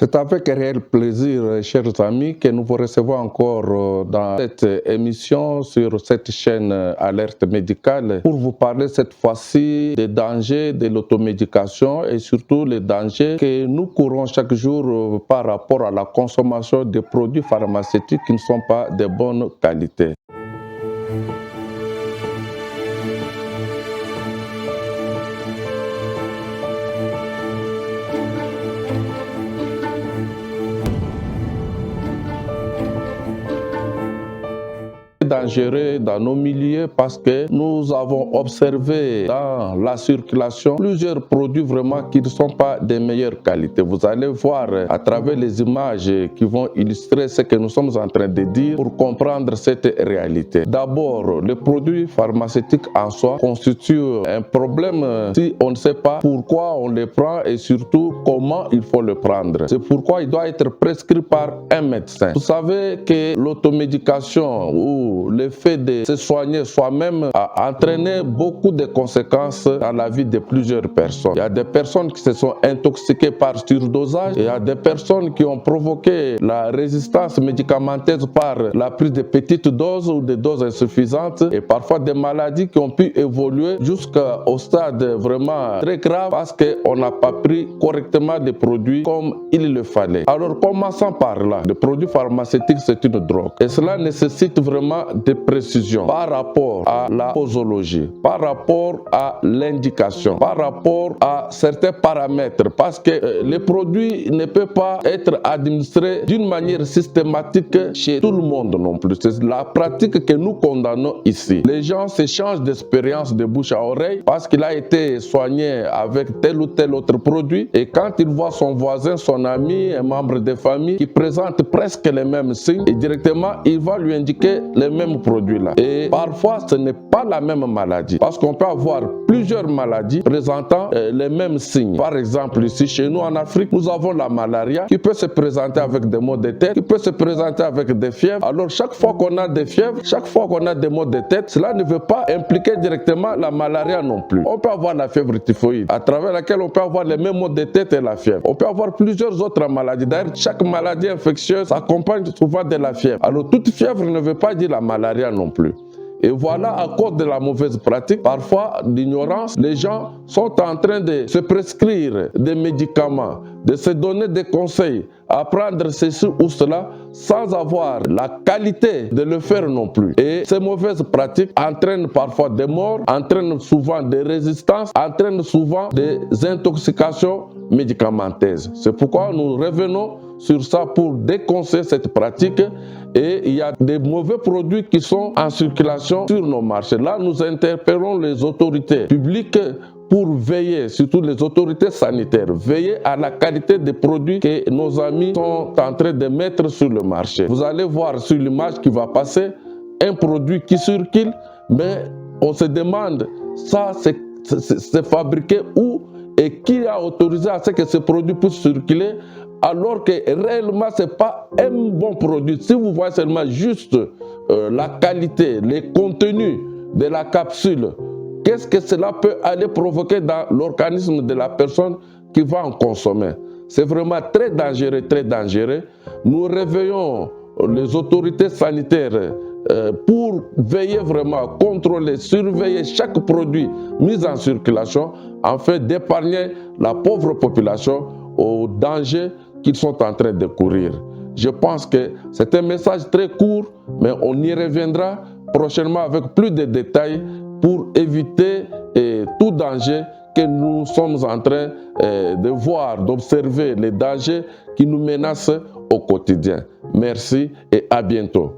C'est avec réel plaisir, chers amis, que nous vous recevons encore dans cette émission sur cette chaîne Alerte Médicale pour vous parler cette fois-ci des dangers de l'automédication et surtout les dangers que nous courons chaque jour par rapport à la consommation de produits pharmaceutiques qui ne sont pas de bonne qualité. Dangereux dans nos milieux parce que nous avons observé dans la circulation plusieurs produits vraiment qui ne sont pas de meilleure qualité. Vous allez voir à travers les images qui vont illustrer ce que nous sommes en train de dire pour comprendre cette réalité. D'abord, les produits pharmaceutiques en soi constituent un problème si on ne sait pas pourquoi on les prend et surtout comment il faut le prendre. C'est pourquoi il doit être prescrit par un médecin. Vous savez que l'automédication ou le fait de se soigner soi-même a entraîné beaucoup de conséquences dans la vie de plusieurs personnes. Il y a des personnes qui se sont intoxiquées par surdosage, et il y a des personnes qui ont provoqué la résistance médicamenteuse par la prise de petites doses ou de doses insuffisantes et parfois des maladies qui ont pu évoluer jusqu'au stade vraiment très grave parce qu'on n'a pas pris correctement les produits comme il le fallait. Alors commençons par là. Le produit pharmaceutique, c'est une drogue et cela nécessite vraiment de précision par rapport à la posologie, par rapport à l'indication, par rapport à certains paramètres, parce que les produits ne peuvent pas être administrés d'une manière systématique chez tout le monde non plus. C'est la pratique que nous condamnons ici. Les gens s'échangent d'expériences de bouche à oreille parce qu'il a été soigné avec tel ou tel autre produit, et quand il voit son voisin, son ami, un membre de famille qui présente presque les mêmes signes, et directement il va lui indiquer les mêmes produits là. Et parfois ce n'est pas la même maladie parce qu'on peut avoir plusieurs maladies présentant les mêmes signes. Par exemple, ici chez nous en Afrique, nous avons la malaria qui peut se présenter avec des maux de tête, qui peut se présenter avec des fièvres. Alors chaque fois qu'on a des fièvres, chaque fois qu'on a des maux de tête, cela ne veut pas impliquer directement la malaria non plus. On peut avoir la fièvre typhoïde à travers laquelle on peut avoir les mêmes maux de tête et la fièvre. On peut avoir plusieurs autres maladies. D'ailleurs, chaque maladie infectieuse s'accompagne souvent de la fièvre. Alors toute fièvre ne veut pas dire la malaria non plus. Et voilà, à cause de la mauvaise pratique, parfois d'ignorance, les gens sont en train de se prescrire des médicaments, de se donner des conseils, à prendre ceci ou cela, sans avoir la qualité de le faire non plus. Et ces mauvaises pratiques entraînent parfois des morts, entraînent souvent des résistances, entraînent souvent des intoxications médicamenteuses. C'est pourquoi nous revenons sur ça pour déconseiller cette pratique. Et il y a des mauvais produits qui sont en circulation sur nos marchés. Là, nous interpellons les autorités publiques pour veiller, surtout les autorités sanitaires, veiller à la qualité des produits que nos amis sont en train de mettre sur le marché. Vous allez voir sur l'image qui va passer un produit qui circule, mais on se demande, ça c'est fabriqué où et qui a autorisé à ce que ce produit puisse circuler, alors que réellement ce n'est pas un bon produit. Si vous voyez seulement juste la qualité, les contenus de la capsule, qu'est-ce que cela peut aller provoquer dans l'organisme de la personne qui va en consommer? C'est vraiment très dangereux, très dangereux. Nous réveillons les autorités sanitaires pour veiller vraiment, contrôler, surveiller chaque produit mis en circulation afin d'épargner la pauvre population aux dangers qu'ils sont en train de courir. Je pense que c'est un message très court, mais on y reviendra prochainement avec plus de détails pour éviter tout danger que nous sommes en train de voir, d'observer les dangers qui nous menacent au quotidien. Merci et à bientôt.